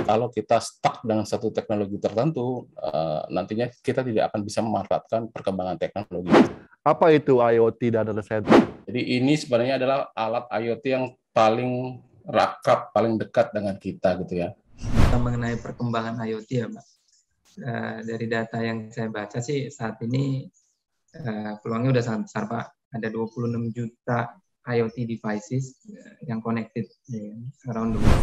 kalau kita stuck dengan satu teknologi tertentu, nantinya kita tidak akan bisa memanfaatkan perkembangan teknologi. Apa itu IoT dan data center? Jadi ini sebenarnya adalah alat IoT yang paling rakrab, paling dekat dengan kita gitu ya. Mengenai perkembangan IoT ya, Pak. Dari data yang saya baca sih saat ini peluangnya udah sangat besar, Pak. Ada 26 juta IoT devices yang connected around the world.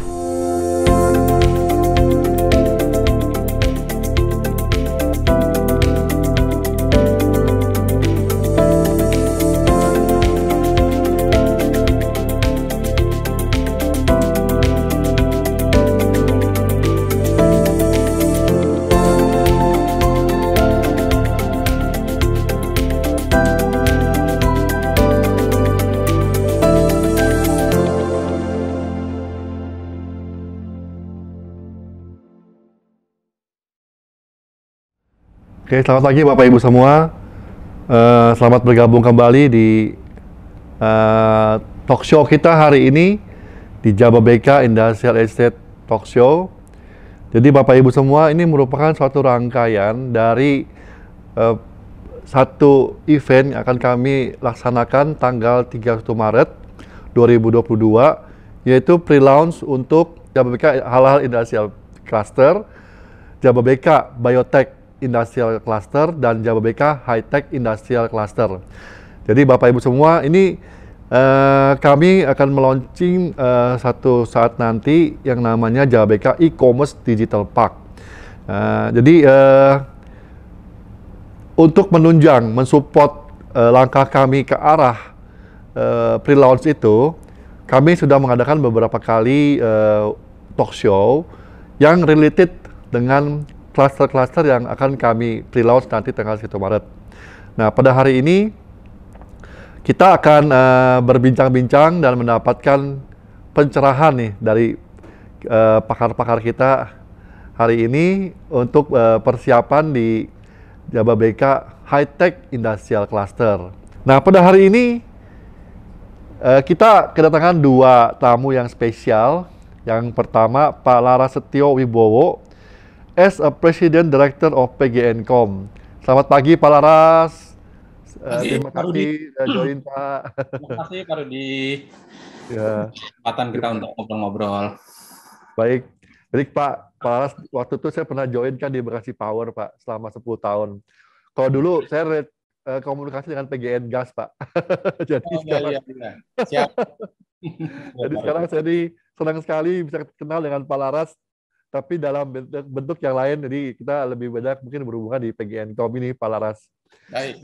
Oke, selamat pagi Bapak Ibu semua. Selamat bergabung kembali di talk show kita hari ini di Jababeka Industrial Estate Talk Show. Jadi Bapak Ibu semua, ini merupakan suatu rangkaian dari satu event yang akan kami laksanakan tanggal 31 Maret 2022, yaitu pre-launch untuk Jababeka Halal Industrial Cluster, Jababeka Biotech Industrial Cluster, dan Jababeka High Tech Industrial Cluster. Jadi Bapak Ibu semua, ini kami akan meluncing satu saat nanti yang namanya Jababeka E-Commerce Digital Park. Jadi untuk menunjang, mensupport langkah kami ke arah pre-launch itu, kami sudah mengadakan beberapa kali talk show yang related dengan cluster-cluster yang akan kami pre-launch nanti tanggal 1 Maret. Nah, pada hari ini kita akan berbincang-bincang dan mendapatkan pencerahan nih dari pakar-pakar kita hari ini untuk persiapan di Jababeka High Tech Industrial Cluster. Nah, pada hari ini kita kedatangan dua tamu yang spesial. Yang pertama, Pak Larasetyo Wibowo, as a President Director of PGNcom. Selamat pagi Pak Laras. Terima kasih sudah join Pak. Terima kasih Pak Rudi. Ya. Kesempatan kita untuk ngobrol-ngobrol. Baik. Jadi Pak Laras, waktu itu saya pernah join kan di Bekasi Power Pak selama 10 tahun. Kalau dulu saya komunikasi dengan PGN Gas Pak. Jadi sekarang, iya. Siap. Jadi sekarang saya senang sekali bisa kenal dengan Pak Laras, tapi dalam bentuk yang lain. Jadi kita lebih banyak mungkin berhubungan di PGNcom ini, Pak Laras. Baik.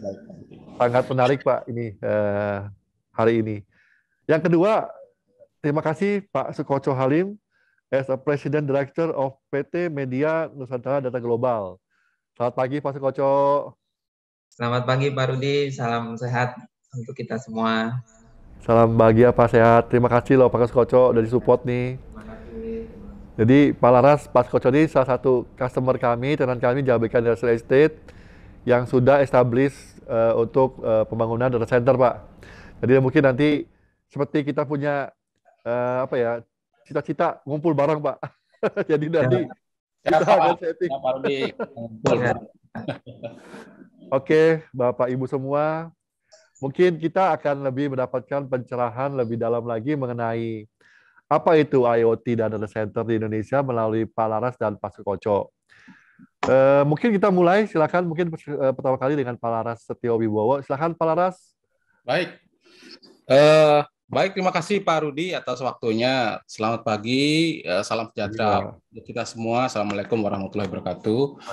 Sangat menarik Pak ini hari ini. Yang kedua, terima kasih Pak Sukoco Halim, as a President Director of PT Media Nusantara Data Global. Selamat pagi Pak Sukoco. Selamat pagi Pak Rudi, salam sehat untuk kita semua. Salam bahagia Pak, sehat. Terima kasih loh Pak Sukoco udah disupport nih. Jadi Pak Laras, Pak Sukoco ini salah satu customer kami, tenan kami Jababeka Industrial Estate yang sudah establish untuk pembangunan data center Pak. Jadi mungkin nanti seperti kita punya cita-cita ngumpul bareng Pak. Jadi nanti kita akan setting. Oke, Bapak Ibu semua, mungkin kita akan lebih mendapatkan pencerahan lebih dalam lagi mengenai apa itu IoT dan data center di Indonesia melalui Pak Laras dan Pak Sukoco. Mungkin kita mulai, silakan mungkin pertama kali dengan Pak Larasetyo Wibowo. Silakan Pak Laras. Baik. Baik, terima kasih Pak Rudi atas waktunya. Selamat pagi, salam sejahtera untuk kita semua. Assalamualaikum warahmatullahi wabarakatuh.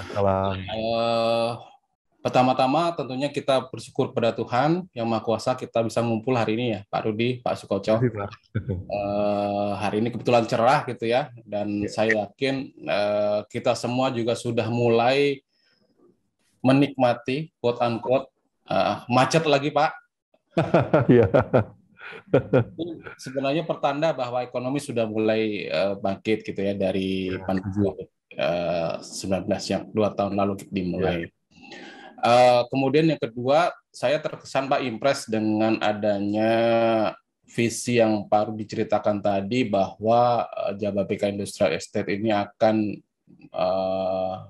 Pertama-tama tentunya kita bersyukur pada Tuhan Yang Maha Kuasa kita bisa ngumpul hari ini ya, Pak Rudi, Pak Sukoco. Hari ini kebetulan cerah gitu ya, dan saya yakin kita semua juga sudah mulai menikmati quote unquote macet lagi Pak. Sebenarnya pertanda bahwa ekonomi sudah mulai bangkit gitu ya dari pandemi COVID-19 yang 2 tahun lalu dimulai. Kemudian yang kedua, saya terkesan Pak impress dengan adanya visi yang baru diceritakan tadi bahwa Jababeka Industrial Estate ini akan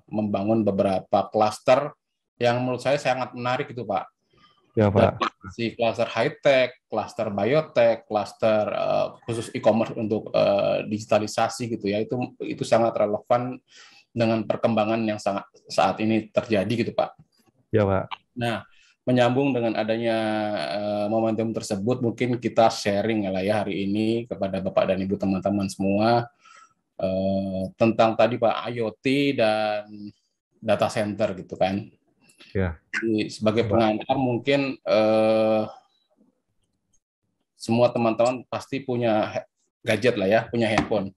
membangun beberapa klaster yang menurut saya sangat menarik itu Pak. Ya Pak. Dari si klaster high-tech, klaster biotech, klaster khusus e-commerce untuk digitalisasi gitu ya, itu sangat relevan dengan perkembangan yang sangat saat ini terjadi gitu Pak. Ya Pak. Nah, menyambung dengan adanya momentum tersebut, mungkin kita sharing lah ya hari ini kepada Bapak dan Ibu teman-teman semua tentang tadi Pak IoT dan data center gitu kan. Ya. Jadi, sebagai pengantar mungkin semua teman-teman pasti punya gadget lah ya, punya handphone.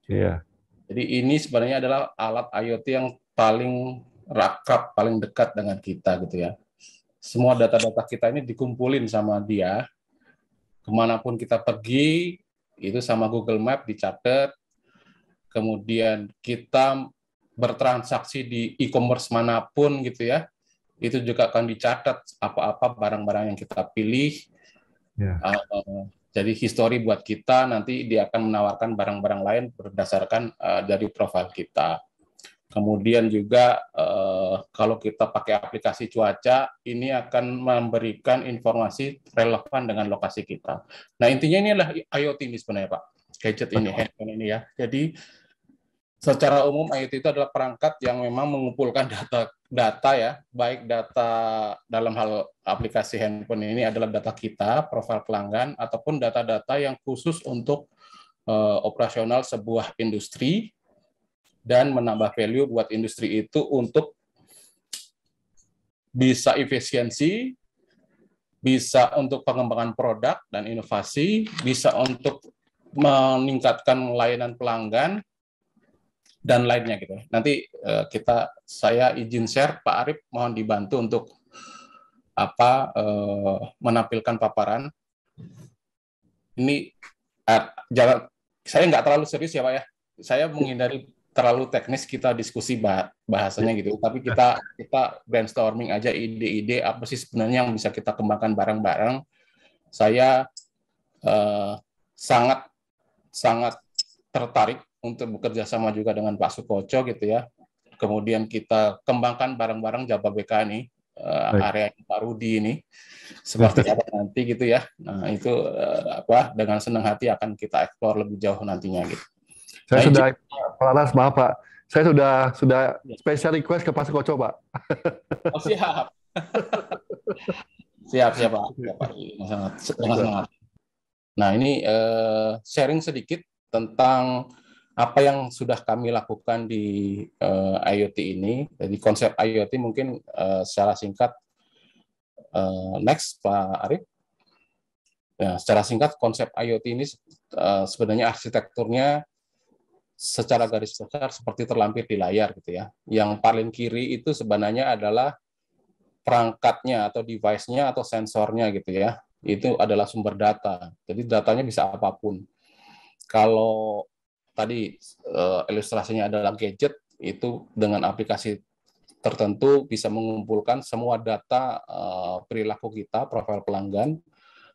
Iya. Jadi ini sebenarnya adalah alat IoT yang paling rakrab, paling dekat dengan kita gitu ya. Semua data-data kita ini dikumpulin sama dia, kemanapun kita pergi, itu sama Google Map dicatat, kemudian kita bertransaksi di e-commerce manapun gitu ya, itu juga akan dicatat apa-apa barang-barang yang kita pilih. Ya. Jadi histori buat kita, nanti dia akan menawarkan barang-barang lain berdasarkan dari profil kita. Kemudian juga kalau kita pakai aplikasi cuaca, ini akan memberikan informasi relevan dengan lokasi kita. Nah intinya ini adalah IoT ini sebenarnya Pak, gadget ini, handphone ini ya. Jadi secara umum IoT itu adalah perangkat yang memang mengumpulkan data ya, baik data dalam hal aplikasi handphone ini adalah data kita, profil pelanggan, ataupun data-data yang khusus untuk operasional sebuah industri, dan menambah value buat industri itu untuk bisa efisiensi, bisa untuk pengembangan produk dan inovasi, bisa untuk meningkatkan layanan pelanggan, dan lainnya gitu. Nanti saya izin share, Pak Arif mohon dibantu untuk menampilkan paparan. Ini saya nggak terlalu serius ya Pak ya. Saya menghindari terlalu teknis, kita diskusi bahasanya gitu. Tapi kita brainstorming aja ide-ide apa sih sebenarnya yang bisa kita kembangkan bareng-bareng. Saya sangat tertarik untuk bekerja sama juga dengan Pak Sukoco gitu ya. Kemudian kita kembangkan bareng-bareng Jababeka ini, area Pak Rudi ini seperti apa nanti gitu ya. Nah itu dengan senang hati akan kita eksplor lebih jauh nantinya gitu. Saya sudah, Pak Laras, maaf Pak, saya sudah special request ke Pak Sukoco Pak. Oh siap. siap Pak. Sangat semangat. Nah ini sharing sedikit tentang apa yang sudah kami lakukan di IoT ini. Jadi konsep IoT mungkin secara singkat, next Pak Arif. Ya, secara singkat konsep IoT ini sebenarnya arsitekturnya secara garis besar seperti terlampir di layar gitu ya. Yang paling kiri itu sebenarnya adalah perangkatnya atau device-nya atau sensornya gitu ya. Itu adalah sumber data. Jadi datanya bisa apapun. Kalau tadi ilustrasinya adalah gadget, itu dengan aplikasi tertentu bisa mengumpulkan semua data perilaku kita, profil pelanggan,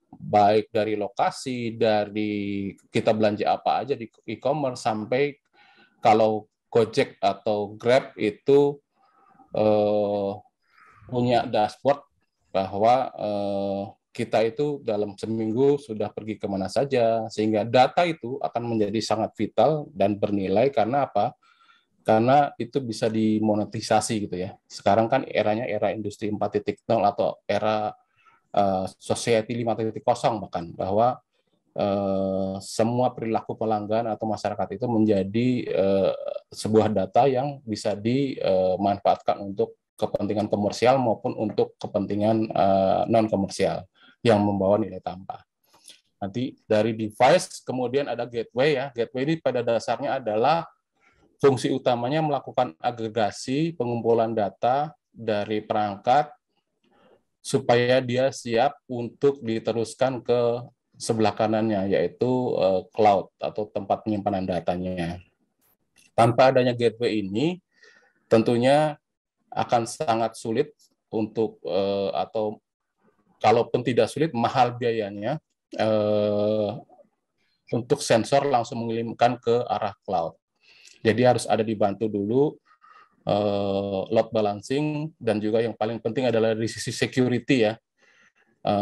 baik dari lokasi, dari kita belanja apa aja di e-commerce, sampai kalau Gojek atau Grab itu punya dashboard bahwa kita itu dalam seminggu sudah pergi kemana saja, sehingga data itu akan menjadi sangat vital dan bernilai. Karena apa? Karena itu bisa dimonetisasi gitu ya. Sekarang kan eranya era industri 4.0 atau era society 5.0 bahkan, bahwa semua perilaku pelanggan atau masyarakat itu menjadi sebuah data yang bisa dimanfaatkan untuk kepentingan komersial maupun untuk kepentingan non komersial yang membawa nilai tambah. Nanti dari device kemudian ada gateway ya. Gateway ini pada dasarnya adalah fungsi utamanya melakukan agregasi pengumpulan data dari perangkat supaya dia siap untuk diteruskan ke sebelah kanannya, yaitu cloud atau tempat penyimpanan datanya. Tanpa adanya gateway ini, tentunya akan sangat sulit untuk atau kalaupun tidak sulit, mahal biayanya untuk sensor langsung mengirimkan ke arah cloud. Jadi harus ada dibantu dulu load balancing, dan juga yang paling penting adalah dari sisi security ya,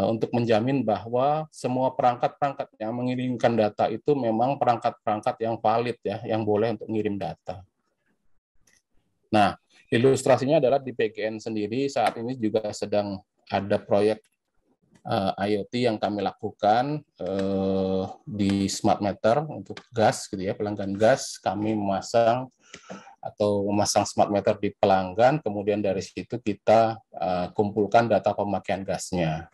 untuk menjamin bahwa semua perangkat-perangkat yang mengirimkan data itu memang perangkat-perangkat yang valid ya, yang boleh untuk mengirim data. Nah, ilustrasinya adalah di PGN sendiri saat ini juga sedang ada proyek IoT yang kami lakukan di smart meter untuk gas gitu ya, pelanggan gas. Kami memasang smart meter di pelanggan, kemudian dari situ kita kumpulkan data pemakaian gasnya.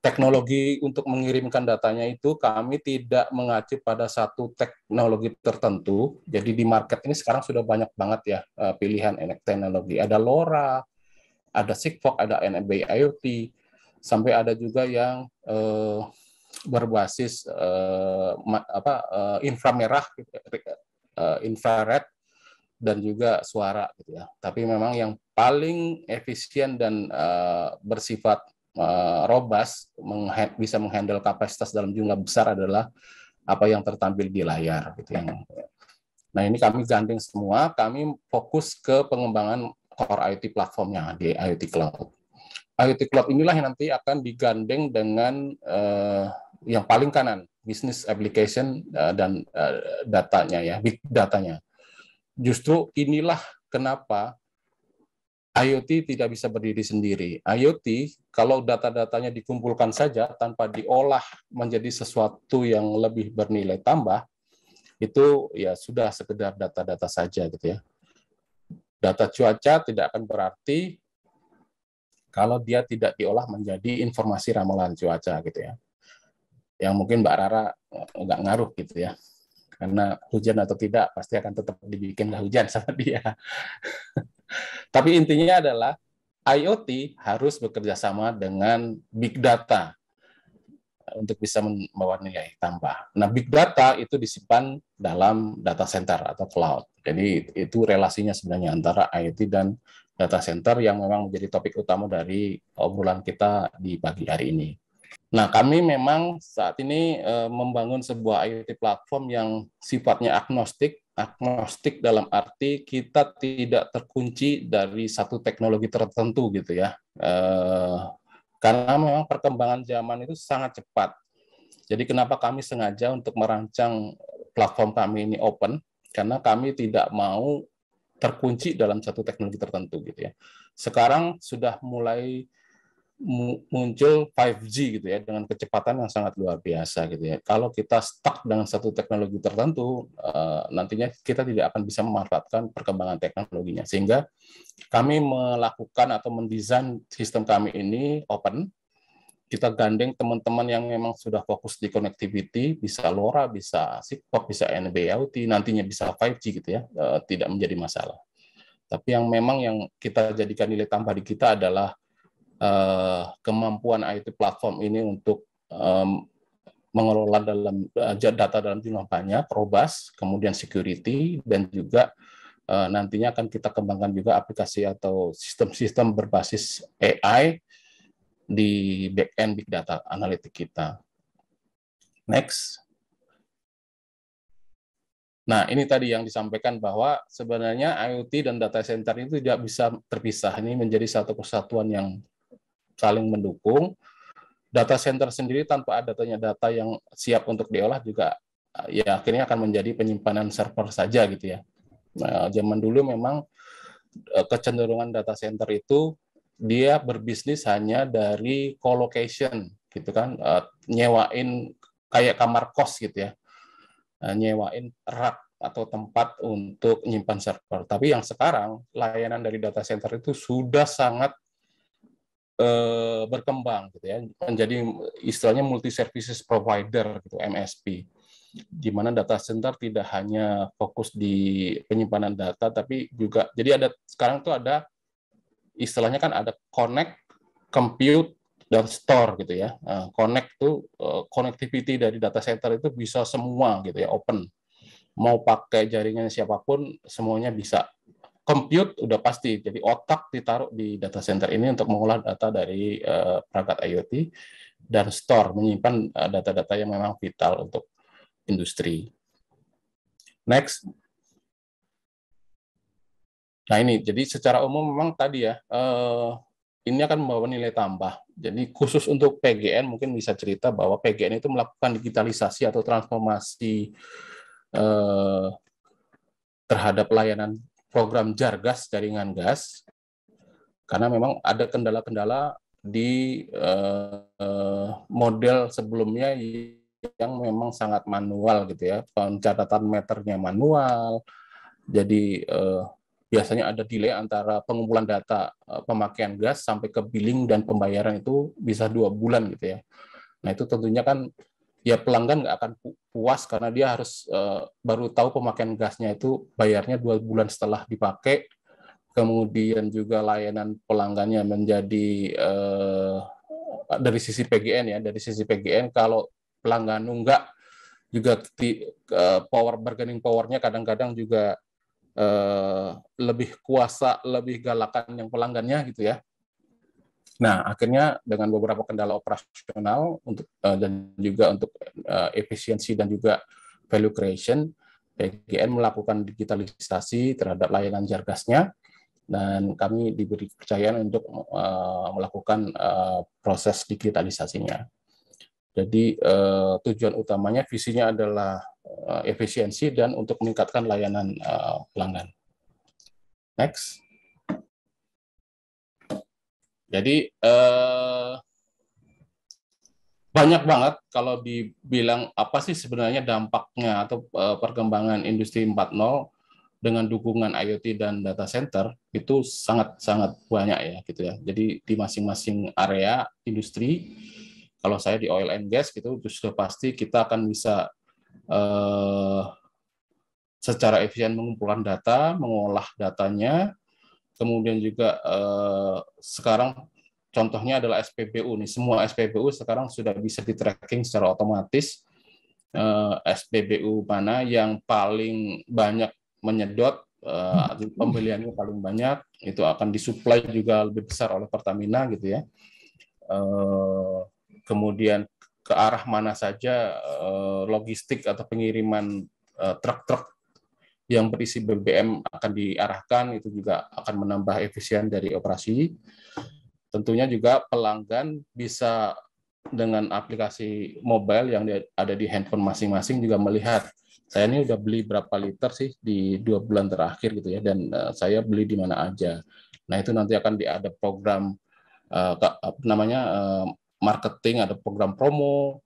Teknologi untuk mengirimkan datanya itu kami tidak mengacu pada satu teknologi tertentu. Jadi di market ini sekarang sudah banyak banget ya pilihan teknologi. Ada LoRa, ada Sigfox, ada NB IoT, sampai ada juga yang berbasis inframerah, infrared, dan juga suara gitu ya. Tapi memang yang paling efisien dan bersifat robust, bisa menghandle kapasitas dalam jumlah besar adalah apa yang tertampil di layar gitu ya. Nah, ini kami gandeng semua, kami fokus ke pengembangan core IoT platformnya di IoT Cloud. IoT Cloud inilah yang nanti akan digandeng dengan yang paling kanan, business application dan datanya ya, big datanya. Justru inilah kenapa IoT tidak bisa berdiri sendiri. IoT, kalau data-datanya dikumpulkan saja tanpa diolah menjadi sesuatu yang lebih bernilai tambah, itu ya sudah sekedar data-data saja gitu ya. Data cuaca tidak akan berarti kalau dia tidak diolah menjadi informasi ramalan cuaca gitu ya. Yang mungkin Mbak Rara nggak ngaruh gitu ya. Karena hujan atau tidak pasti akan tetap dibikin hujan sama dia. Tapi intinya adalah IoT harus bekerja sama dengan big data untuk bisa membawa nilai tambah. Nah, big data itu disimpan dalam data center atau cloud. Jadi itu relasinya sebenarnya antara IoT dan data center yang memang menjadi topik utama dari obrolan kita di pagi hari ini. Nah, kami memang saat ini membangun sebuah IoT platform yang sifatnya agnostik dalam arti kita tidak terkunci dari satu teknologi tertentu gitu ya. Karena memang perkembangan zaman itu sangat cepat. Jadi kenapa kami sengaja untuk merancang platform kami ini open, karena kami tidak mau terkunci dalam satu teknologi tertentu gitu ya. Sekarang sudah mulai muncul 5G gitu ya, dengan kecepatan yang sangat luar biasa gitu ya. Kalau kita stuck dengan satu teknologi tertentu, nantinya kita tidak akan bisa memanfaatkan perkembangan teknologinya. Sehingga kami melakukan atau mendesain sistem kami ini open. Kita gandeng teman-teman yang memang sudah fokus di connectivity, bisa LoRa, bisa Sigfox, bisa NB IoT, nantinya bisa 5G gitu ya, tidak menjadi masalah. Tapi yang memang yang kita jadikan nilai tambah di kita adalah kemampuan IoT platform ini untuk mengelola data dalam jumlah banyak, robust, kemudian security, dan juga nantinya akan kita kembangkan juga aplikasi atau sistem-sistem berbasis AI di back-end big data analitik kita. Next. Nah, ini tadi yang disampaikan bahwa sebenarnya IoT dan data center itu tidak bisa terpisah. Ini menjadi satu kesatuan yang saling mendukung. Data center sendiri tanpa adanya data yang siap untuk diolah juga ya akhirnya akan menjadi penyimpanan server saja gitu ya. Nah, zaman dulu memang kecenderungan data center itu dia berbisnis hanya dari colocation gitu kan, nyewain kayak kamar kos gitu ya, nyewain rak atau tempat untuk menyimpan server. Tapi yang sekarang layanan dari data center itu sudah sangat berkembang gitu ya, menjadi istilahnya multi services provider gitu, MSP, di mana data center tidak hanya fokus di penyimpanan data tapi juga jadi ada sekarang tuh ada istilahnya kan ada connect, compute, dan store gitu ya. Connect tuh connectivity dari data center itu bisa semua gitu ya, open. Mau pakai jaringan siapapun semuanya bisa. Compute udah pasti, jadi otak ditaruh di data center ini untuk mengolah data dari perangkat IoT, dan store, menyimpan data-data yang memang vital untuk industri. Next. Nah ini, jadi secara umum memang tadi ya, ini akan membawa nilai tambah. Jadi khusus untuk PGN mungkin bisa cerita bahwa PGN itu melakukan digitalisasi atau transformasi terhadap layanan program Jargas jaringan gas, karena memang ada kendala-kendala di model sebelumnya yang memang sangat manual gitu ya, pencatatan meternya manual, jadi biasanya ada delay antara pengumpulan data pemakaian gas sampai ke billing dan pembayaran itu bisa 2 bulan gitu ya. Nah itu tentunya kan ya pelanggan nggak akan puas karena dia harus baru tahu pemakaian gasnya itu bayarnya 2 bulan setelah dipakai. Kemudian juga layanan pelanggannya menjadi dari sisi PGN ya, dari sisi PGN kalau pelanggan nunggak juga power bargaining powernya kadang-kadang juga lebih kuasa, lebih galakan yang pelanggannya gitu ya. Nah, akhirnya dengan beberapa kendala operasional untuk dan juga untuk efisiensi dan juga value creation, PGN melakukan digitalisasi terhadap layanan Jargasnya, dan kami diberi kepercayaan untuk melakukan proses digitalisasinya. Jadi tujuan utamanya, visinya adalah efisiensi dan untuk meningkatkan layanan pelanggan. Next. Jadi banyak banget kalau dibilang apa sih sebenarnya dampaknya atau perkembangan industri 4.0 dengan dukungan IoT dan data center itu sangat banyak ya gitu ya. Jadi di masing-masing area industri, kalau saya di oil and gas gitu sudah pasti kita akan bisa secara efisien mengumpulkan data, mengolah datanya, kemudian juga sekarang contohnya adalah SPBU nih, semua SPBU sekarang sudah bisa di-tracking secara otomatis. SPBU mana yang paling banyak menyedot, pembeliannya paling banyak, itu akan disuplai juga lebih besar oleh Pertamina gitu ya. Kemudian ke arah mana saja logistik atau pengiriman truk-truk yang berisi BBM akan diarahkan, itu juga akan menambah efisien dari operasi. Tentunya juga pelanggan bisa dengan aplikasi mobile yang ada di handphone masing-masing juga melihat, saya ini udah beli berapa liter sih di 2 bulan terakhir gitu ya, dan saya beli di mana aja. Nah itu nanti akan ada program marketing, ada program promo,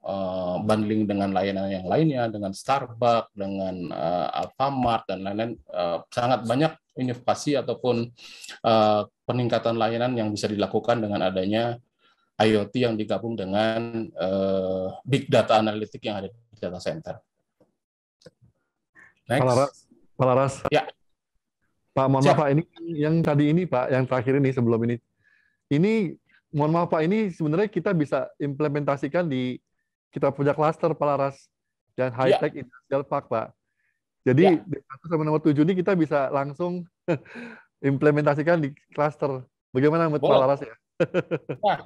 bundling dengan layanan yang lainnya, dengan Starbucks, dengan Alfamart, dan lain-lain. Sangat banyak inovasi ataupun peningkatan layanan yang bisa dilakukan dengan adanya IoT yang digabung dengan big data analitik yang ada di data center. Next. Pak Laras. Ya. Pak, mohon maaf Pak, ini yang tadi ini Pak, yang terakhir ini sebelum ini mohon maaf Pak, ini sebenarnya kita bisa implementasikan di kita punya klaster Pak Laras dan High Tech Industrial Park Pak. Jadi di 1 sampai nomor 7 ini kita bisa langsung implementasikan di klaster. Bagaimana menurut Pak Laras ya? Nah,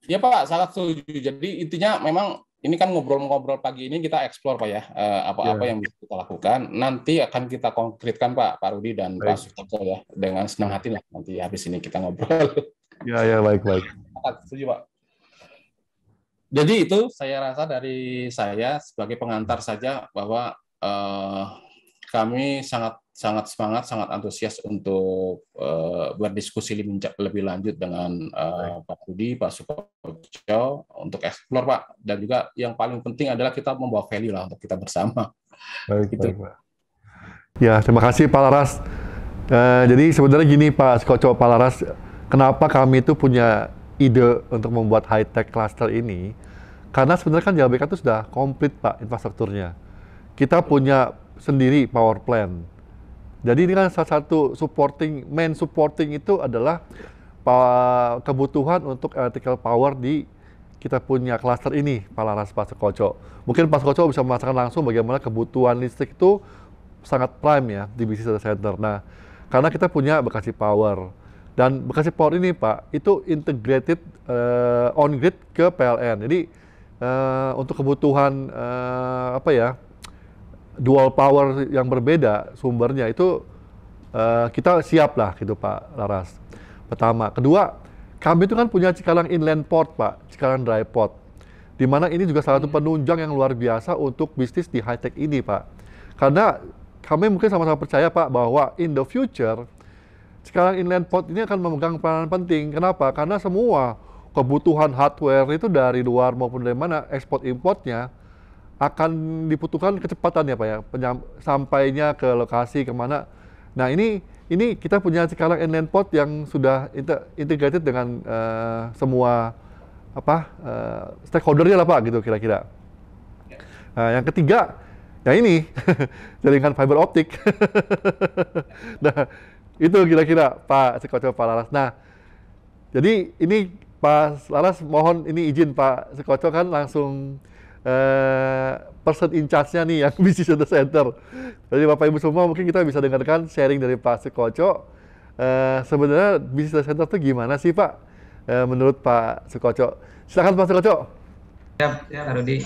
ya Pak, sangat setuju. Jadi intinya memang ini kan ngobrol-ngobrol pagi ini kita eksplor Pak ya, apa-apa yang bisa kita lakukan. Nanti akan kita konkretkan Pak Rudi dan Pak Sukoco ya, dengan senang hati lah nanti habis ini kita ngobrol. Ya, baik. Setuju Pak. Jadi itu saya rasa dari saya sebagai pengantar saja bahwa kami sangat semangat, sangat antusias untuk berdiskusi lebih lanjut dengan Pak Rudi, Pak Sukoco untuk eksplor Pak, dan juga yang paling penting adalah kita membawa value lah untuk kita bersama. Baik, Pak. Ya, terima kasih Pak Laras. Jadi sebenarnya gini Pak Sukoco, Pak Laras, kenapa kami itu punya ide untuk membuat high-tech cluster ini? Karena sebenarnya kan JLBK itu sudah komplit Pak infrastrukturnya. Kita punya sendiri power plant. Jadi ini kan salah satu main supporting itu adalah kebutuhan untuk electrical power di kita punya cluster ini, Pak Laras, Pak Sukoco. Mungkin Pak Sukoco bisa merasakan langsung bagaimana kebutuhan listrik itu sangat prime ya di bisnis data center. Nah, karena kita punya Bekasi Power. Dan Bekasi Power ini Pak, itu integrated on-grid ke PLN. Jadi untuk kebutuhan apa ya, dual power yang berbeda sumbernya itu kita siap lah gitu Pak Laras. Pertama, kedua, kami itu kan punya Cikarang Inland Port Pak, Cikarang Dry Port, di mana ini juga salah satu penunjang yang luar biasa untuk bisnis di high tech ini Pak. Karena kami mungkin sama-sama percaya Pak bahwa in the future Cikarang Inland Port ini akan memegang peranan penting. Kenapa? Karena semua kebutuhan hardware itu dari luar maupun dari mana ekspor importnya akan dibutuhkan kecepatan ya Pak ya, sampainya ke lokasi kemana. Nah ini kita punya Cikarang Inland Port yang sudah integrated dengan semua stakeholdernya lah Pak gitu kira-kira. Nah, yang ketiga ya ini jaringan fiber optik. Nah itu kira-kira Pak Sukoco, Pak Laras. Nah jadi ini Pak Laras mohon ini izin Pak Sukoco kan langsung person in charge-nya nih yang bisnis data center. Jadi Bapak Ibu semua mungkin kita bisa dengarkan sharing dari Pak Sukoco. Sebenarnya bisnis data center itu gimana sih Pak? Menurut Pak Sukoco. Silakan Pak Sukoco. Siap, Pak Rudi.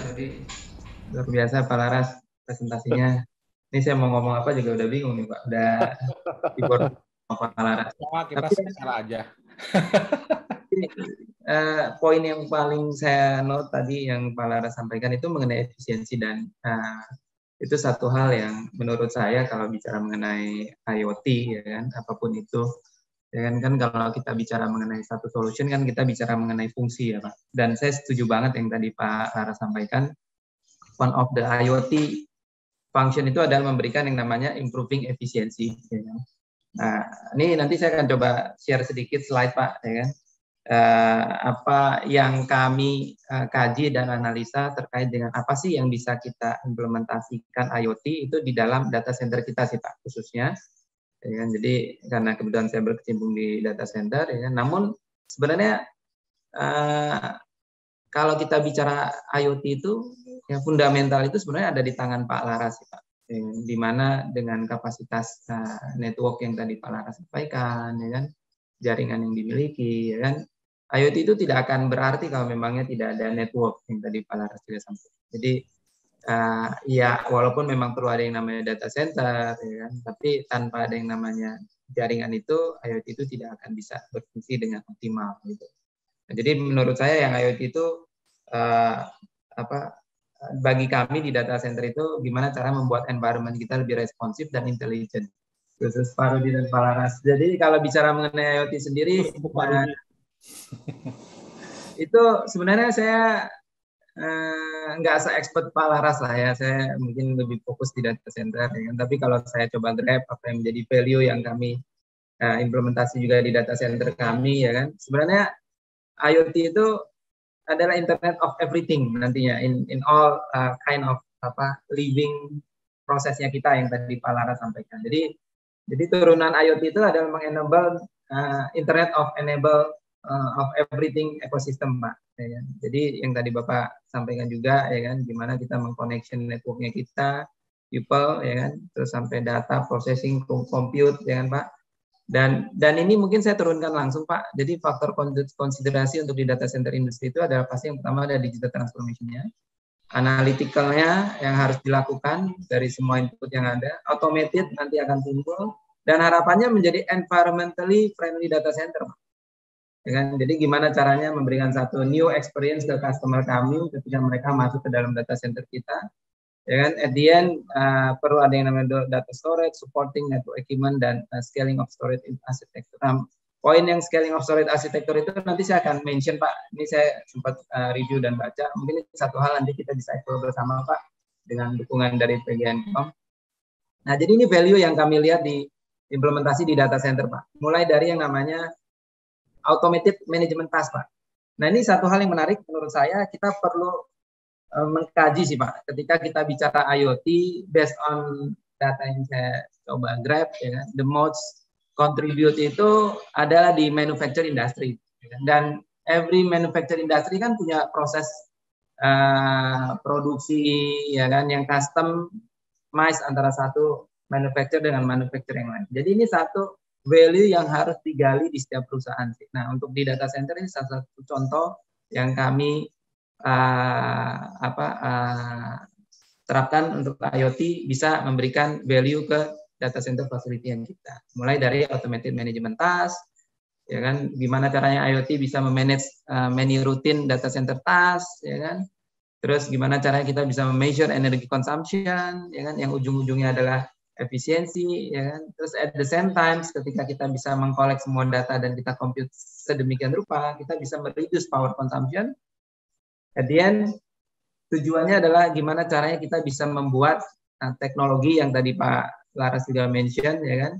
Luar biasa Pak Laras presentasinya. Ini saya mau ngomong apa juga udah bingung nih Pak. Udah keyboard Pak Laras. Kita salah aja. Poin yang paling saya note tadi yang Pak Laras sampaikan itu mengenai efisiensi dan itu satu hal yang menurut saya kalau bicara mengenai IoT ya kan apapun itu ya kan kalau kita bicara mengenai satu solution kan kita bicara mengenai fungsi ya Pak. Dan saya setuju banget yang tadi Pak Laras sampaikan, one of the IoT function itu adalah memberikan yang namanya improving efisiensi ya kan? Nah ini nanti saya akan coba share sedikit slide Pak ya kan. Apa yang kami kaji dan analisa terkait dengan apa sih yang bisa kita implementasikan IoT itu di dalam data center kita sih Pak khususnya ya kan? Jadi karena kebetulan saya berkecimpung di data center ya kan? Namun sebenarnya kalau kita bicara IoT itu yang fundamental itu sebenarnya ada di tangan Pak Laras sih Pak ya kan? Di mana dengan kapasitas network yang tadi Pak Laras sampaikan ya kan, jaringan yang dimiliki ya kan, IoT itu tidak akan berarti kalau memangnya tidak ada network yang tadi Pak Laras juga sampaikan. Jadi ya walaupun memang perlu ada yang namanya data center, ya kan, tapi tanpa ada yang namanya jaringan itu IoT itu tidak akan bisa berfungsi dengan optimal. Gitu. Nah, jadi menurut saya yang IoT itu bagi kami di data center itu gimana cara membuat environment kita lebih responsif dan intelligent. Khusus Pak Rudi dan Pak Laras. Jadi kalau bicara mengenai IoT sendiri, itu sebenarnya saya nggak se-expert Pak Laras lah ya, saya mungkin lebih fokus di data center ya kan? Tapi kalau saya coba grab apa yang menjadi value yang kami implementasi juga di data center kami ya kan, sebenarnya IoT itu adalah Internet of Everything nantinya in all kind of living prosesnya kita yang tadi Pak Laras sampaikan. Jadi turunan IoT itu adalah mengenable Internet of Everything ekosistem Pak. Ya kan? Jadi yang tadi Bapak sampaikan juga ya kan, gimana kita mengconnection networknya kita, people ya kan, terus sampai data processing, compute ya kan Pak. Dan ini mungkin saya turunkan langsung Pak. Jadi faktor konsiderasi untuk di data center industri itu adalah pasti yang pertama ada digital transformation-nya, analytical-nya yang harus dilakukan dari semua input yang ada, automated nanti akan timbul, dan harapannya menjadi environmentally friendly data center Pak. Jadi gimana caranya memberikan satu new experience ke customer kami ketika mereka masuk ke dalam data center kita. Ya kan, at the end perlu ada yang namanya data storage, supporting network equipment, dan scaling of storage architecture. Poin yang scaling of storage architecture itu nanti saya akan mention Pak. Ini saya sempat review dan baca. Mungkin itu satu hal nanti kita bisa explore bersama Pak dengan dukungan dari PGNcom. Nah, jadi ini value yang kami lihat di implementasi di data center Pak. Mulai dari yang namanya automated management task Pak. Nah, ini satu hal yang menarik menurut saya, kita perlu mengkaji sih Pak, ketika kita bicara IoT based on data yang saya coba grab ya kan, the most contribute itu adalah di manufacturing industry ya kan? Dan every manufacturing industry kan punya proses produksi ya kan yang customized antara satu manufacturer dengan manufacturer yang lain. Jadi ini satu value yang harus digali di setiap perusahaan sih. Nah, untuk di data center ini salah satu contoh yang kami terapkan untuk IoT bisa memberikan value ke data center facility yang kita. Mulai dari automated management task, ya kan, gimana caranya IoT bisa memanage many routine data center task, ya kan. Terus gimana caranya kita bisa measure energy consumption, ya kan, yang ujung-ujungnya adalah efisiensi, ya kan. Terus at the same time ketika kita bisa mengkolek semua data dan kita compute sedemikian rupa, kita bisa mereduce power consumption. At the end, tujuannya adalah gimana caranya kita bisa membuat teknologi yang tadi Pak Laras juga mention, ya kan,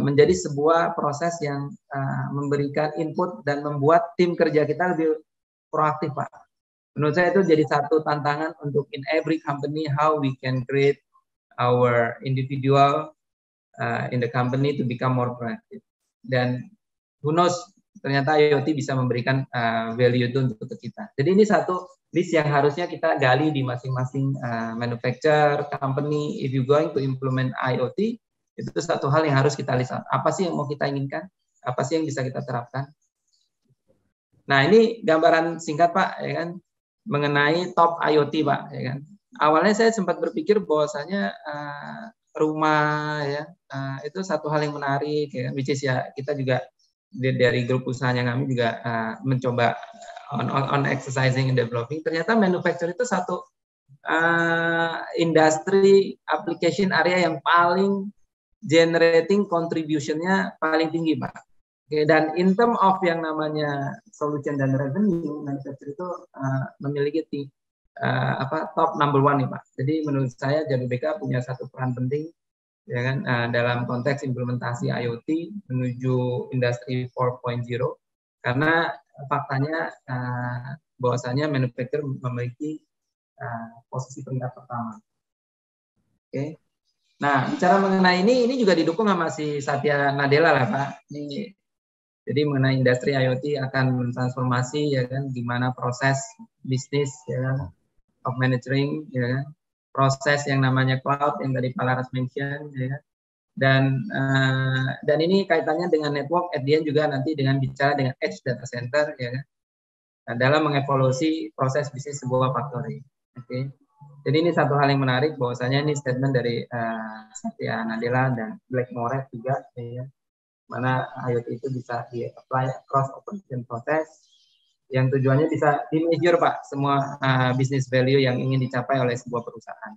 menjadi sebuah proses yang memberikan input dan membuat tim kerja kita lebih proaktif, Pak. Menurut saya itu jadi satu tantangan untuk in every company how we can create our individual in the company to become more proactive. Dan who knows, ternyata IoT bisa memberikan value itu untuk kita. Jadi ini satu list yang harusnya kita gali di masing-masing manufacturer, company. If you going to implement IoT, itu satu hal yang harus kita lihat. Apa sih yang mau kita inginkan? Apa sih yang bisa kita terapkan? Nah, ini gambaran singkat, Pak, ya kan, mengenai top IoT, Pak, ya kan. Awalnya saya sempat berpikir bahwasanya rumah, ya, itu satu hal yang menarik, ya, which is ya kita juga dari grup usahanya kami juga mencoba on exercising and developing. Ternyata manufacturing itu satu industri application area yang paling generating contribution-nya paling tinggi, Pak. Oke, dan in term of yang namanya solution dan revenue, manufacturing itu memiliki top number one nih, Pak. Jadi menurut saya Jababeka punya satu peran penting, ya kan, dalam konteks implementasi IoT menuju industri 4.0, karena faktanya bahwasanya manufacturing memiliki posisi peringkat pertama. Oke. Nah, bicara mengenai ini juga didukung sama si Satya Nadella lah, Pak. Ini jadi mengenai industri IoT akan mentransformasi, ya kan, gimana proses bisnis, ya kan, of managing, ya kan, proses yang namanya cloud yang tadi Pak Laras mention, ya kan, dan ini kaitannya dengan network, at the end juga nanti dengan bicara dengan edge data center, ya kan, dalam mengevolusi proses bisnis sebuah factory. Oke. Jadi ini satu hal yang menarik bahwasanya ini statement dari Satya Nadella dan Blake Moret juga, ya, mana IoT itu bisa di-apply across operation process yang tujuannya bisa di-measure, Pak, semua business value yang ingin dicapai oleh sebuah perusahaan.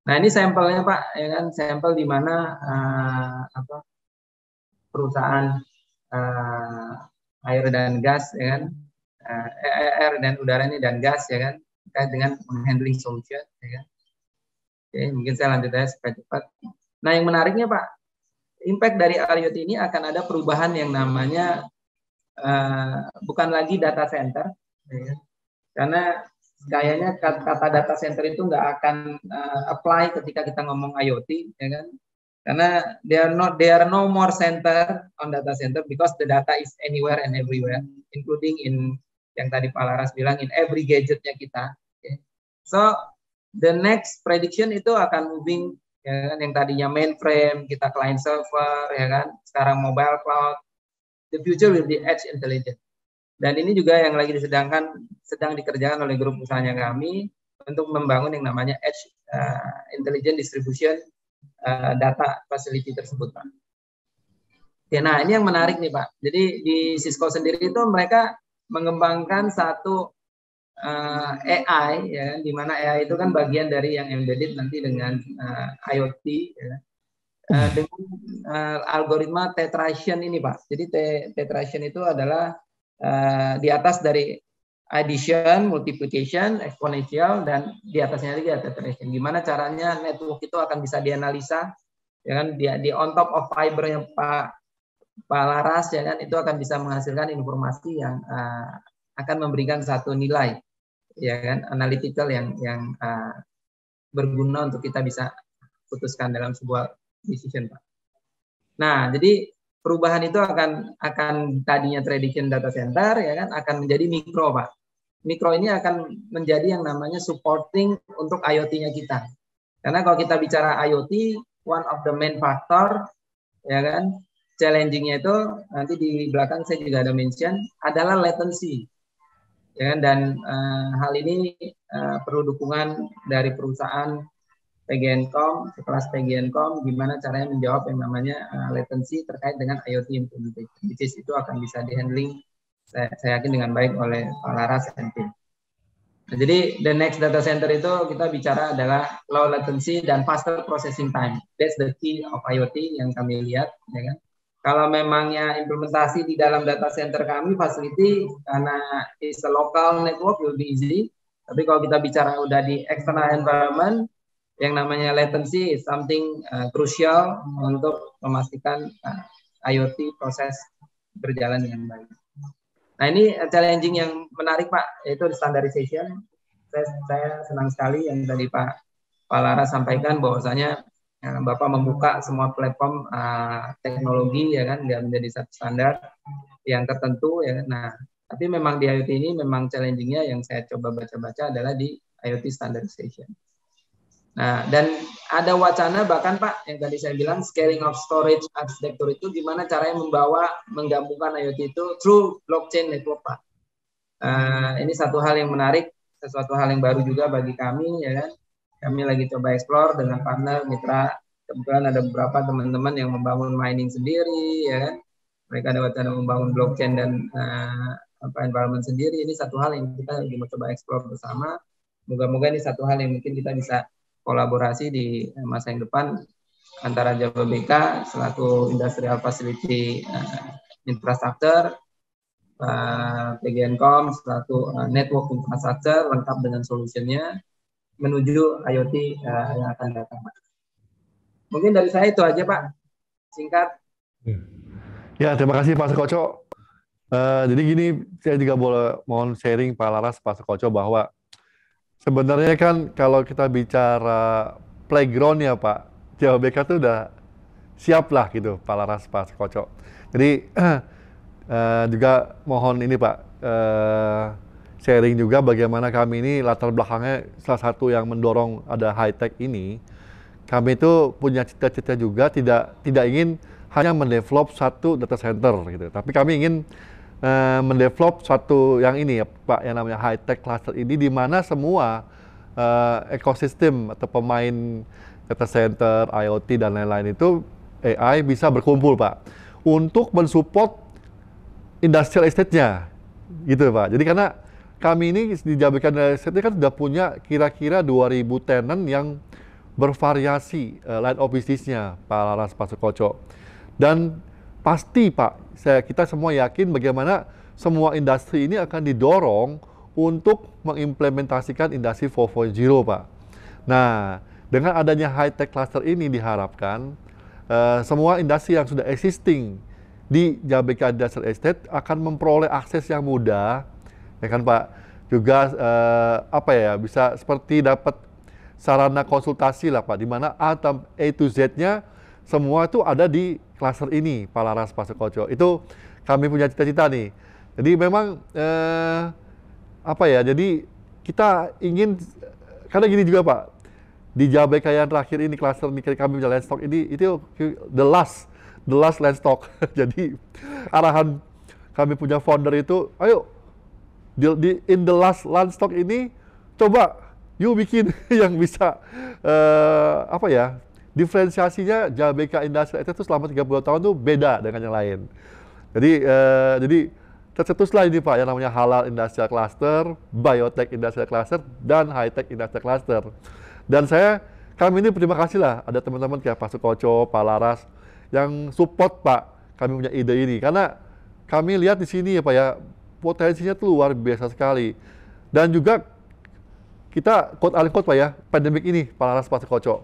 Nah, ini sampelnya, Pak, ya kan, sampel di mana perusahaan air dan gas, ya kan, air dan udara ini dan gas, ya kan, terkait dengan handling solution, ya kan. Oke, mungkin saya lanjut aja supaya cepat. Nah, yang menariknya, Pak, impact dari IoT ini akan ada perubahan yang namanya bukan lagi data center, ya, karena kayaknya kata data center itu nggak akan apply ketika kita ngomong IoT, ya kan, karena there are no more center on data center because the data is anywhere and everywhere, including in yang tadi Pak Laras bilang in every gadgetnya kita. Okay. So the next prediction itu akan moving, ya kan, yang tadinya mainframe, kita client server, ya kan, sekarang mobile cloud, the future will be edge intelligence. Dan ini juga yang lagi sedang dikerjakan oleh grup usahanya kami untuk membangun yang namanya edge intelligent distribution data facility tersebut, Pak. Oke, nah ini yang menarik nih, Pak. Jadi di Cisco sendiri itu mereka mengembangkan satu AI, ya, di mana AI itu kan bagian dari yang embedded nanti dengan IoT, ya, dengan algoritma tetration ini, Pak. Jadi tetration itu adalah di atas dari addition, multiplication, exponential, dan di atasnya lagi ada tetration. Gimana caranya network itu akan bisa dianalisa, ya kan, di on top of fiber yang Pak Laras, ya kan, itu akan bisa menghasilkan informasi yang akan memberikan satu nilai, ya kan, analytical yang berguna untuk kita bisa putuskan dalam sebuah decision, Pak. Nah, jadi perubahan itu akan tadinya tradition data center, ya kan, akan menjadi mikro, Pak. Mikro ini akan menjadi yang namanya supporting untuk IoT-nya kita. Karena kalau kita bicara IoT, one of the main factor, ya kan, challenging-nya itu nanti di belakang saya juga ada mention adalah latency. ya kan? Dan hal ini perlu dukungan dari perusahaan PGNcom, sekelas PGNcom, gimana caranya menjawab yang namanya latency terkait dengan IoT implementation, which is itu akan bisa dihandling saya yakin dengan baik oleh Pak Laras dan tim. Nah, jadi the next data center itu kita bicara adalah low latency dan faster processing time. That's the key of IoT yang kami lihat, ya kan. Kalau memangnya implementasi di dalam data center kami facility karena is a local network will be easy. Tapi kalau kita bicara udah di external environment, yang namanya latency is something crucial untuk memastikan IoT proses berjalan dengan baik. Nah, ini challenging yang menarik Pak, yaitu standardization. Saya senang sekali yang tadi Pak Lara sampaikan bahwasanya Bapak membuka semua platform teknologi, ya kan, nggak menjadi satu standar yang tertentu, ya kan. Nah, tapi memang di IoT ini memang challengingnya yang saya coba baca-baca adalah di IoT standardization. Nah, dan ada wacana bahkan Pak yang tadi saya bilang scaling of storage architecture itu gimana caranya menggabungkan IoT itu through blockchain network Pak. Ini satu hal yang menarik, sesuatu hal yang baru juga bagi kami, ya kan. Kami lagi coba explore dengan partner mitra. Kebetulan ada beberapa teman-teman yang membangun mining sendiri, ya kan. Mereka ada wacana membangun blockchain dan environment sendiri. Ini satu hal yang kita lagi mau coba explore bersama. Moga-moga ini satu hal yang mungkin kita bisa kolaborasi di masa yang depan antara Jababeka selaku Industrial Facility Infrastructure, PGNcom selaku Network Infrastructure lengkap dengan solusinya menuju IoT yang akan datang. Mungkin dari saya itu aja Pak, singkat. Ya, terima kasih Pak Sukoco. Jadi gini, saya juga mohon sharing Pak Laras, Pak Sukoco, bahwa sebenarnya kan kalau kita bicara playground ya Pak, Jababeka itu udah siap lah gitu Pak Laras, Pak Sukoco. Jadi juga mohon ini Pak, sharing juga bagaimana kami ini latar belakangnya salah satu yang mendorong ada high-tech ini. Kami itu punya cita-cita juga tidak ingin hanya mendevelop satu data center gitu, tapi kami ingin mendevelop satu yang ini ya Pak, yang namanya high-tech cluster ini, di mana semua ekosistem atau pemain data center, IoT dan lain-lain itu AI bisa berkumpul Pak, untuk mensupport industrial estate-nya gitu Pak. Jadi karena kami ini di Jababeka Estate kan sudah punya kira-kira 2.000 tenant yang bervariasi line of business-nya Pak Laras, Pak Sukoco. Dan pasti Pak, kita semua yakin bagaimana semua industri ini akan didorong untuk mengimplementasikan industri 4.0 Pak. Nah, dengan adanya high-tech cluster ini diharapkan semua industri yang sudah existing di Jababeka Industrial Estate akan memperoleh akses yang mudah, ya kan Pak. Juga bisa seperti dapat sarana konsultasi lah Pak, di mana A to Z-nya semua itu ada di cluster ini, Pak Laras, Pak Sukoco. Itu kami punya cita-cita nih. Jadi memang jadi kita ingin, karena gini juga Pak, di Jababeka yang terakhir ini, cluster ini kami punya land stock ini, itu the last land stock. Jadi arahan kami punya founder itu, ayo in the last land stock ini, coba yuk bikin yang bisa diferensiasinya Jababeka Industrial Estate itu selama 30 tahun itu beda dengan yang lain. Jadi tercetuslah ini Pak yang namanya Halal Industrial Cluster, Biotech Industrial Cluster, dan High-Tech Industrial Cluster. Dan kami ini berterima kasih lah ada teman-teman kayak Pak Sukoco, Pak Laras yang support Pak kami punya ide ini, karena kami lihat di sini ya Pak ya, potensinya tuh luar biasa sekali. Dan juga kita quote-unquote Pak ya, pandemik ini Pak Laras, Pak Sukoco,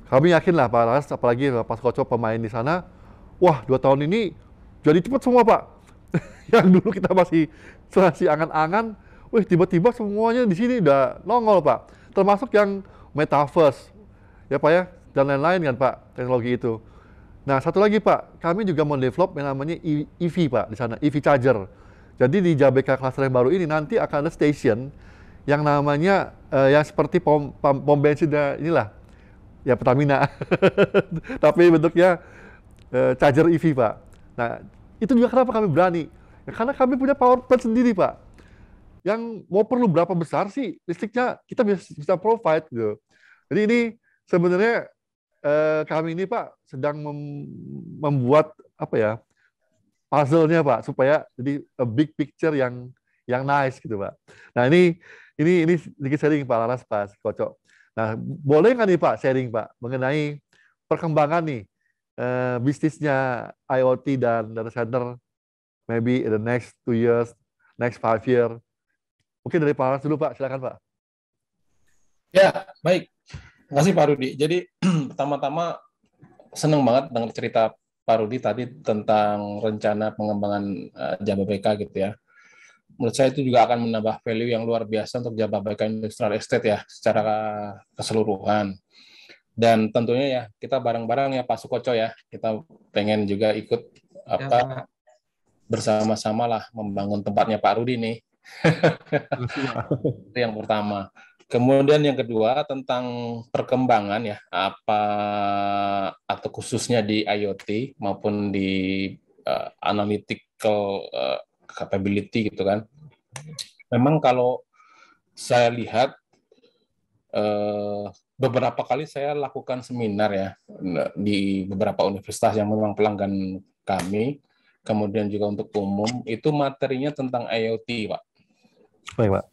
kami yakin lah Pak Laras, apalagi Pak Sukoco pemain di sana, wah 2 tahun ini jadi cepat semua Pak. Yang dulu kita masih angan-angan, wih tiba-tiba semuanya di sini udah nongol Pak. Termasuk yang metaverse, ya Pak ya, dan lain-lain kan Pak, teknologi itu. Nah satu lagi Pak, kami juga mendevelop yang namanya EV Pak di sana, EV charger. Jadi di Jababeka cluster yang baru ini nanti akan ada station yang namanya yang seperti pom bensin inilah, ya Pertamina, tapi bentuknya charger EV Pak. Nah itu juga kenapa kami berani, ya, karena kami punya power plant sendiri Pak. yang mau perlu berapa besar sih listriknya kita bisa provide gitu. Jadi ini sebenarnya kami ini Pak sedang membuat apa ya puzzle-nya Pak supaya jadi a big picture yang nice gitu Pak. Nah ini sedikit sharing Pak Laras Pak Kocok. Nah boleh nggak nih Pak sharing Pak mengenai perkembangan nih bisnisnya IoT dan data center maybe in the next 2 years, next 5 years. Mungkin dari Pak Laras dulu Pak, silakan Pak. Ya, baik. Terima kasih Pak Rudi. Jadi pertama-tama senang banget dengar cerita Pak Rudi tadi tentang rencana pengembangan Jababeka gitu ya. Menurut saya itu juga akan menambah value yang luar biasa untuk Jababeka Industrial Estate ya secara keseluruhan. Dan tentunya ya kita bareng-bareng ya Pak Sukoco ya. Kita pengen juga ikut Ya, bersama-sama lah membangun tempatnya Pak Rudi nih. Itu yang pertama. Kemudian yang kedua tentang perkembangan ya apa atau khususnya di IoT maupun di analytical capability gitu kan. Memang kalau saya lihat beberapa kali saya lakukan seminar ya di beberapa universitas yang memang pelanggan kami, kemudian juga untuk umum itu materinya tentang IoT, Pak. Baik, Pak.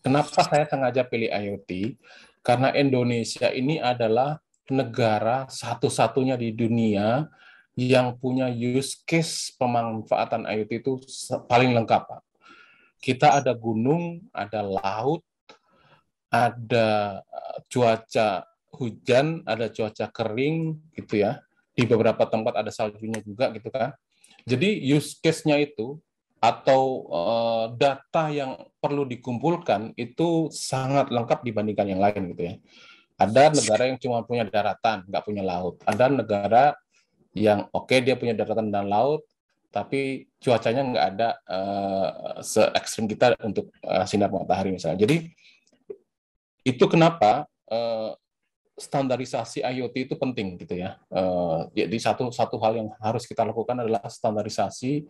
Kenapa saya sengaja pilih IoT? Karena Indonesia ini adalah negara satu-satunya di dunia yang punya use case pemanfaatan IoT itu paling lengkap, Pak. Kita ada gunung, ada laut, ada cuaca hujan, ada cuaca kering, gitu ya. Di beberapa tempat ada saljunya juga, gitu kan. Jadi use case-nya itu atau data yang perlu dikumpulkan itu sangat lengkap dibandingkan yang lain gitu ya. Ada negara yang cuma punya daratan, nggak punya laut. Ada negara yang dia punya daratan dan laut, tapi cuacanya nggak ada se-ekstrim kita untuk sinar matahari misalnya. Jadi itu kenapa standarisasi IoT itu penting gitu ya. Jadi satu hal yang harus kita lakukan adalah standarisasi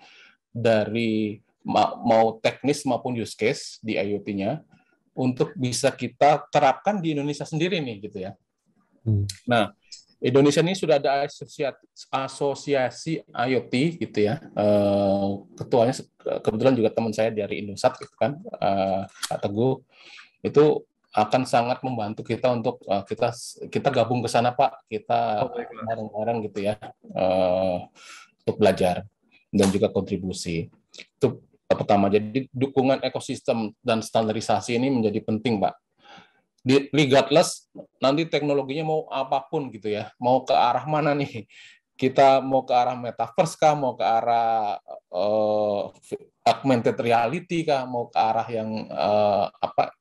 dari mau teknis maupun use case di IoT-nya untuk bisa kita terapkan di Indonesia sendiri nih gitu ya. Nah, Indonesia ini sudah ada asosiasi IoT gitu ya. Ketuanya kebetulan juga teman saya dari Indosat gitu kan, Pak Teguh. Itu akan sangat membantu kita untuk kita gabung ke sana Pak, kita bareng-bareng gitu ya untuk belajar dan juga kontribusi. Itu pertama. Jadi dukungan ekosistem dan standarisasi ini menjadi penting Pak. Regardless nanti teknologinya mau apapun gitu ya, mau ke arah mana nih? Kita mau ke arah metaverse kah, mau ke arah augmented reality kah, mau ke arah yang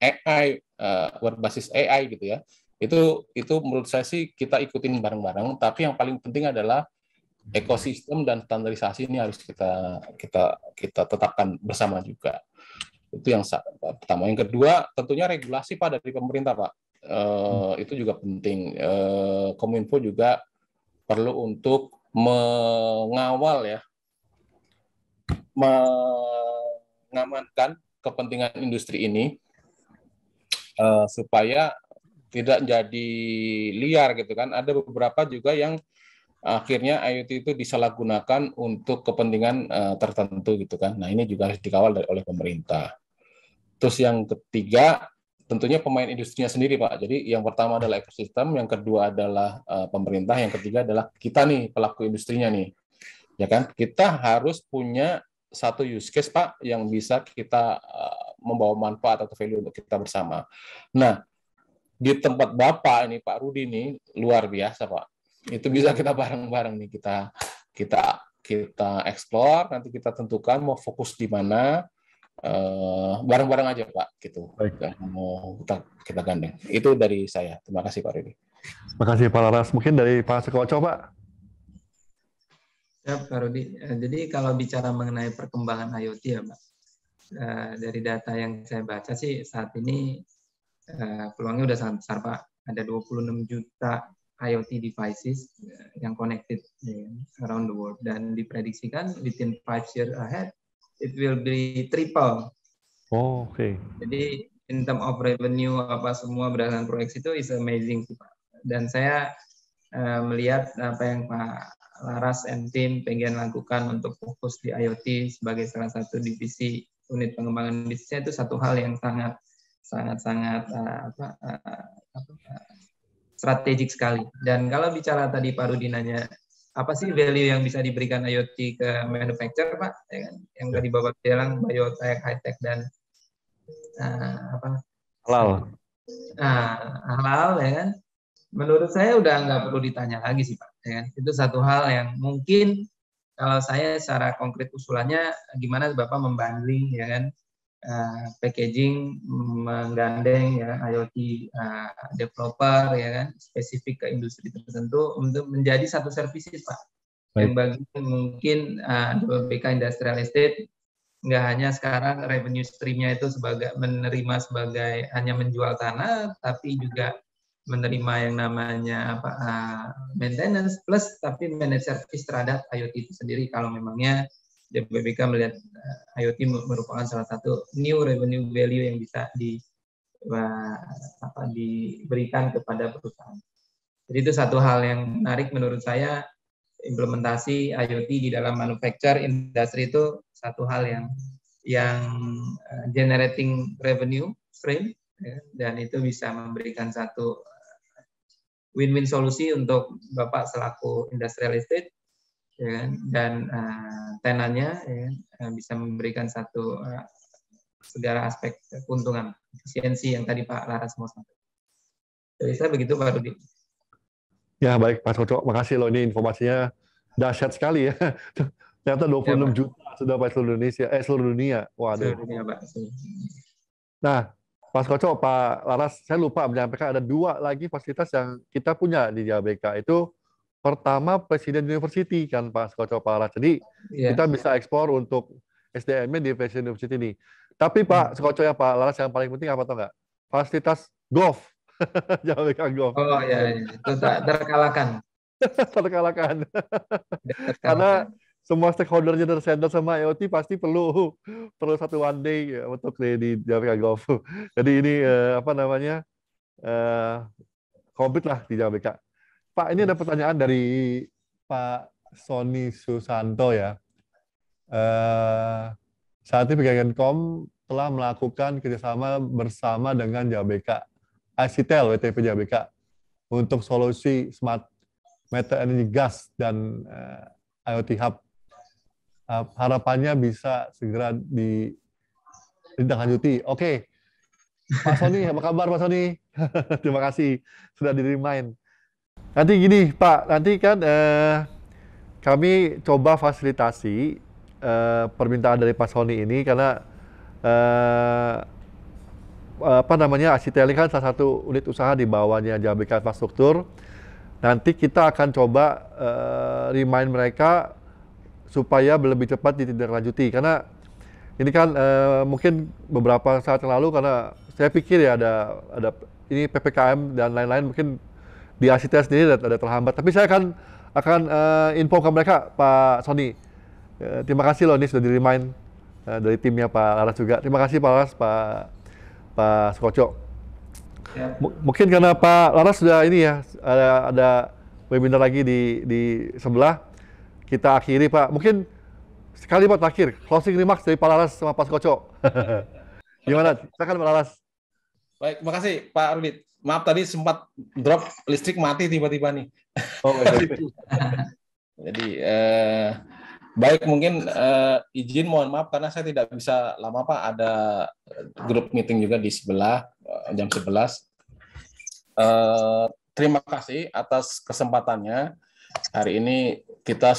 AI berbasis AI gitu ya. Itu menurut saya sih kita ikutin bareng-bareng, tapi yang paling penting adalah ekosistem dan standarisasi ini harus kita tetapkan bersama juga. Itu yang pertama. Yang kedua, tentunya regulasi Pak dari pemerintah Pak. Itu juga penting. Kominfo juga perlu untuk mengawal ya, mengamankan kepentingan industri ini supaya tidak jadi liar gitu kan. Ada beberapa juga yang akhirnya IoT itu disalahgunakan untuk kepentingan tertentu gitu kan. Nah ini juga harus dikawal oleh pemerintah. Terus yang ketiga tentunya pemain industrinya sendiri Pak. Jadi yang pertama adalah ekosistem, yang kedua adalah pemerintah, yang ketiga adalah kita nih pelaku industrinya nih. Ya kan? Kita harus punya satu use case Pak yang bisa kita membawa manfaat atau value untuk kita bersama. Nah, di tempat Bapak ini Pak Rudi nih luar biasa Pak. Itu bisa kita bareng-bareng nih kita explore, nanti kita tentukan mau fokus di mana, bareng-bareng aja Pak gitu. Mau kita gandeng. Itu dari saya. Terima kasih Pak Rudi. Terima kasih Pak Laras. Mungkin dari Pak Sukoco Pak. Ya Pak Rudi. Jadi kalau bicara mengenai perkembangan IoT ya Pak, dari data yang saya baca sih saat ini peluangnya udah sangat besar Pak. Ada 26 juta IoT devices yang connected around the world dan diprediksikan within 5 years ahead it will be triple Oh, oke. Jadi in term of revenue apa semua berdasarkan proyeksi itu is amazing sih Pak. Dan saya melihat apa yang Pak Laras and team pengen lakukan untuk fokus di IoT sebagai salah satu divisi unit pengembangan bisnisnya itu satu hal yang sangat strategik sekali. Dan kalau bicara tadi Pak Rudi nanya apa sih value yang bisa diberikan IoT ke manufacturer Pak? Ya kan? Yang tadi Bapak bilang biotech, high tech dan Halal. halal ya kan. Menurut saya udah nggak perlu ditanya lagi sih Pak. Ya kan? Itu satu hal yang mungkin kalau saya secara konkret usulannya gimana Bapak membanding ya kan packaging menggandeng ya IoT developer ya kan spesifik ke industri tertentu untuk menjadi satu services Pak. Yang bagi mungkin BK Industrial Estate nggak hanya sekarang revenue stream-nya itu menerima sebagai hanya menjual tanah, tapi juga menerima yang namanya maintenance plus tapi manage service terhadap IoT itu sendiri kalau memangnya BPK melihat IoT merupakan salah satu new revenue value yang bisa diberikan kepada perusahaan. Jadi itu satu hal yang menarik menurut saya, implementasi IoT di dalam manufacture industri itu satu hal yang generating revenue stream ya, dan itu bisa memberikan satu win-win solusi untuk Bapak selaku industrial estate ya, dan tenannya ya, bisa memberikan satu segala aspek keuntungan efisiensi yang tadi Pak Laras mau sampaikan. Jadi saya begitu Pak Rudi. Ya baik Pak Soco, makasih loh ini informasinya dahsyat sekali ya. Ternyata 26 juta sudah Pak seluruh Indonesia, seluruh dunia. Waduh. Seluruh dunia, Pak. Nah, Pak Soco, Pak Laras, saya lupa menyampaikan ada 2 lagi fasilitas yang kita punya di JBK. Itu pertama Presiden University kan Pak Soco, Pak Laras. Jadi kita bisa ekspor untuk SDM-nya di Presiden University ini. Tapi Pak Soco ya Pak Laras yang paling penting apa tau nggak? Fasilitas golf. JBK golf. Oh ya, itu tak terkalahkan. Terkalahkan. Karena semua stakeholder-nya tersendal sama IoT pasti perlu satu one day ya, untuk di JBK Golf. Jadi ini komplit lah di JBK. Pak, ini ada pertanyaan dari Pak Sony Susanto ya. Saat ini Kemenkom telah melakukan kerjasama bersama dengan JBK, ICTEL, WTP JBK, untuk solusi smart meter energi gas dan IoT Hub. Harapannya bisa segera ditindaklanjuti. Oke. Pak Sony, apa kabar Pak Sony? Terima kasih sudah di-remind. Nanti gini Pak, nanti kan kami coba fasilitasi permintaan dari Pak Sony ini karena ICTEL kan salah satu unit usaha di bawahnya JBK Infrastruktur. Nanti kita akan coba remind mereka supaya lebih cepat ditindaklanjuti. Karena ini kan mungkin beberapa saat yang lalu, karena saya pikir ya ada ini PPKM dan lain-lain, mungkin di ICTEL sendiri ada terhambat. Tapi saya akan info ke mereka, Pak Sony. Terima kasih loh, ini sudah di-remind dari timnya Pak Laras juga. Terima kasih Pak Laras, Pak Sukoco. Ya. Mungkin karena Pak Laras sudah ini ya, ada webinar lagi di sebelah, kita akhiri Pak. Mungkin sekali Pak terakhir, closing remarks dari Pak Laras sama Pak Sukoco. Gimana? Silakan Pak Laras. Baik, makasih Pak Rudi. Maaf tadi sempat drop listrik mati tiba-tiba nih. Oh, Jadi baik, mungkin izin mohon maaf karena saya tidak bisa lama Pak, ada grup meeting juga di sebelah jam 11. Terima kasih atas kesempatannya. Hari ini kita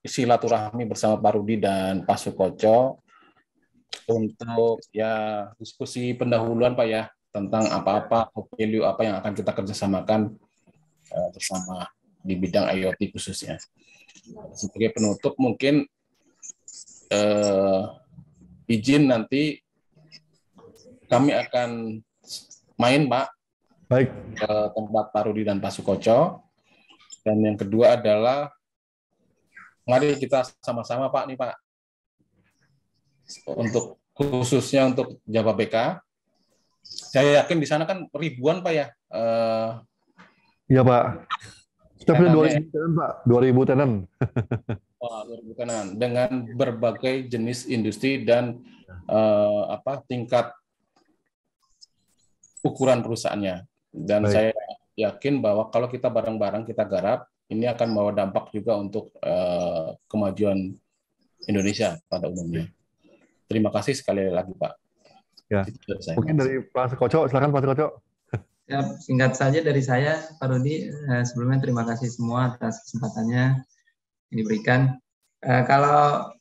silaturahmi bersama Pak Rudi dan Pak Sukoco untuk ya diskusi pendahuluan Pak ya, tentang apa-apa value apa yang akan kita kerjasamakan bersama di bidang IoT khususnya. Sebagai penutup mungkin izin nanti kami akan main Pak, baik, ke tempat Pak Rudi dan Pak Sukoco. Dan yang kedua adalah mari kita sama-sama Pak nih Pak, untuk khususnya untuk Jababeka. Saya yakin di sana kan ribuan Pak ya. Iya Pak. Kita punya Tenannya 2000 tenan Pak, 2000 tenan. Wah, luar biasa tenan. Dengan berbagai jenis industri dan tingkat ukuran perusahaannya. Dan Baik. saya yakin bahwa kalau kita bareng-bareng kita garap, ini akan membawa dampak juga untuk kemajuan Indonesia pada umumnya. Terima kasih sekali lagi Pak. Ya. Mungkin dari Pak Sukoco, silakan Pak Sukoco. Ya, singkat saja dari saya, Pak Rudi. Sebelumnya terima kasih semua atas kesempatannya yang diberikan. Kalau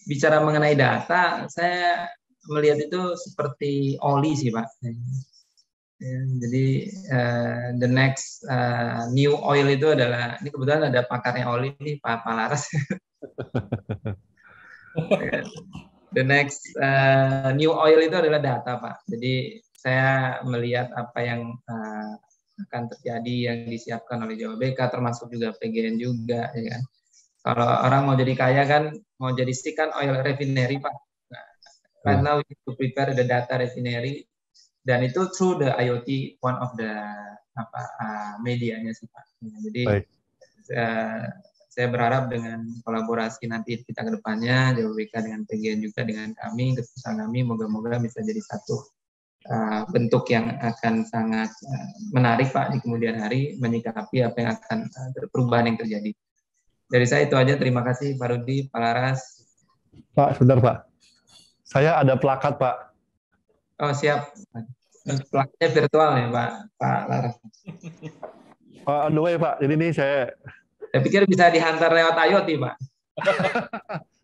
bicara mengenai data, saya melihat itu seperti oli sih Pak. Jadi the next new oil itu adalah, ini kebetulan ada pakarnya oli nih Pak Laras. The next new oil itu adalah data Pak. Jadi saya melihat apa yang akan terjadi yang disiapkan oleh Jababeka, termasuk juga PGN juga, ya kan. Kalau orang mau jadi kaya kan, mau jadi stick kan oil refinery Pak. Nah, right now we need to prepare the data refinery, dan itu through the IoT, one of the medianya sih Pak. Jadi saya berharap dengan kolaborasi nanti kita ke depannya, Jababeka dengan PGN juga dengan kami, keputusan kami, moga-moga bisa jadi satu bentuk yang akan sangat menarik Pak di kemudian hari, menyikapi apa yang akan perubahan yang terjadi. Dari saya itu aja, terima kasih Pak Rudi, Pak Laras. Pak, sebentar Pak. Saya ada plakat Pak. Oh siap. Plakatnya virtual ya Pak Laras. Pak, on the way Pak. Jadi ini saya pikir bisa dihantar lewat IoT Pak.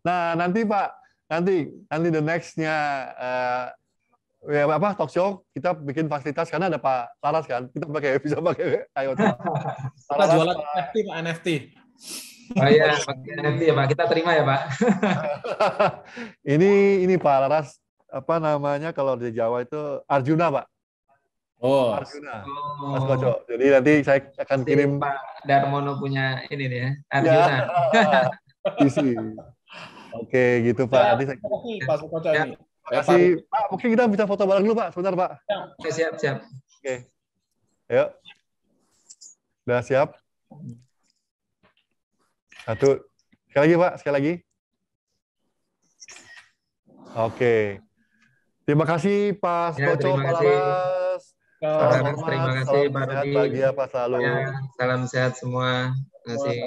Nah nanti Pak, nanti the next-nya ya apa talk show kita bikin fasilitas karena ada Pak Laras kan, kita bisa pakai IoT. Kita jualan NFT Pak, NFT. Oh iya, pakai NFT ya Pak, kita terima ya Pak. ini Pak Laras, apa namanya kalau di Jawa itu Arjuna Pak. Oh, Arjuna. Mas Koco. Jadi nanti saya akan kirim. Pak Darmono punya ini nih ya, Arjuna. Isi. Oke, gitu Pak. Nanti saya. Pak Koco ini. Terima kasih. Pak, mungkin kita bisa foto bareng dulu Pak. Sebentar Pak. Siap. Oke. Ayo. Udah siap? Satu. Sekali lagi Pak, sekali lagi. Oke. Terima kasih Pak Koco, Pak Laras. Terima kasih Pak Rudi. Bahagia Pak selalu. Salam sehat semua. Terima kasih.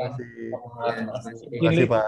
Terima kasih Pak.